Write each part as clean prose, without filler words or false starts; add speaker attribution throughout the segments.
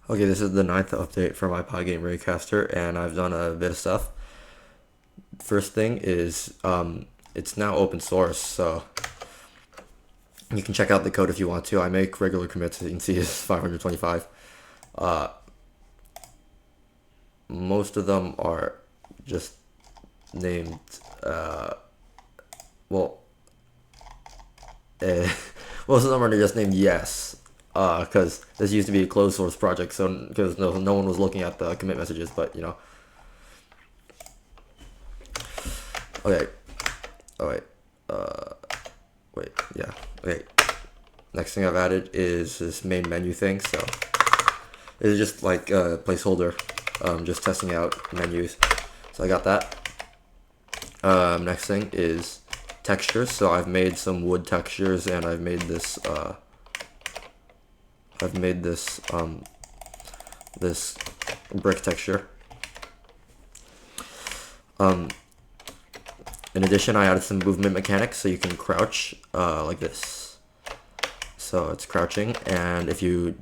Speaker 1: Okay, this is the ninth update for my Pygame Raycaster, and I've done a bit of stuff. First thing is, it's now open source, so you can check out the code if you want to. I make regular commits, you can see it's 525. Uh, Most of them are just named, well, eh, most of them are just named yes, because this used to be a closed source project, so because no one was looking at the commit messages, but you know. Okay. Oh wait. Wait. Yeah. Okay. Next thing I've added is this main menu thing. So it's just like a placeholder. Just testing out menus. So I got that. Next thing is textures. So I've made some wood textures, and I've made this. This brick texture. In addition, I added some movement mechanics, so you can crouch like this. So it's crouching, and if you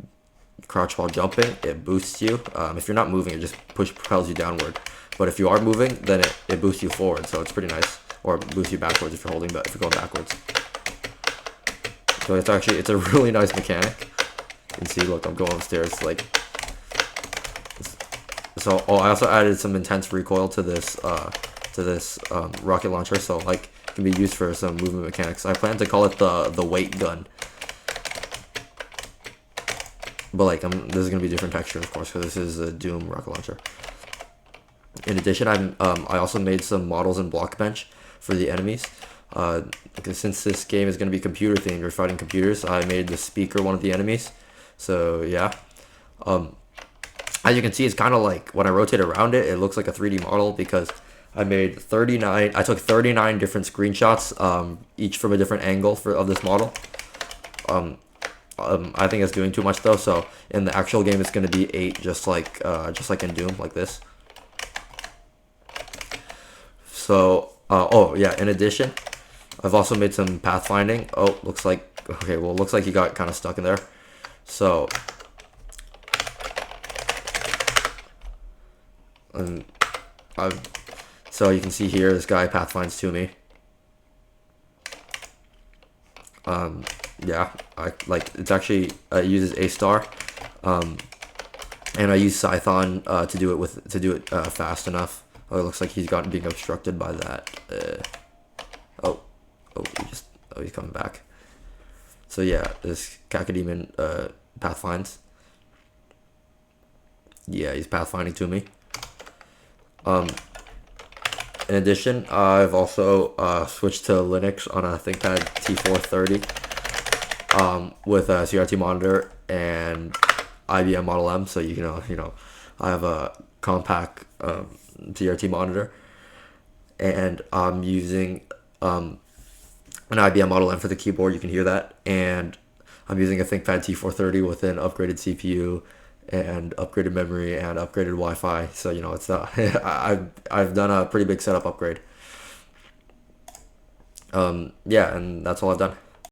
Speaker 1: crouch while jumping, it boosts you. If you're not moving, it just propels you downward. But if you are moving, then it boosts you forward, so it's pretty nice. Or boosts you backwards if you're if you're going backwards. So it's a really nice mechanic. You can see, look, I'm going upstairs, like. So, I also added some intense recoil to this rocket launcher, so like it can be used for some movement mechanics. I plan to call it the weight gun, but like this is gonna be a different texture, of course, because this is a Doom rocket launcher. In addition, I also made some models in Blockbench for the enemies. Because since this game is gonna be computer themed, you're fighting computers, I made the speaker one of the enemies. So yeah. As you can see, it's kind of like when I rotate around it, it looks like a 3D model because I took 39 different screenshots, each from a different angle of this model. I think it's doing too much though, so in the actual game it's going to be 8, just like in Doom, like this. So, oh yeah, in addition, I've also made some pathfinding. Oh, looks like he got kind of stuck in there. So, so you can see here, this guy pathfinds to me. Yeah, it's actually, it uses A star, and I use Scython to do it fast enough. Oh, it looks like he's being obstructed by that. He's coming back. So yeah, this Cacodemon pathfinds. Yeah, he's pathfinding to me. In addition, I've also switched to Linux on a ThinkPad T430 with a CRT monitor and IBM Model M. So I have a compact CRT monitor, and I'm using an IBM Model M for the keyboard. You can hear that, and I'm using a ThinkPad T430 with an upgraded CPU and upgraded memory and upgraded Wi-Fi. So it's I've done a pretty big setup upgrade. Yeah, and that's all I've done.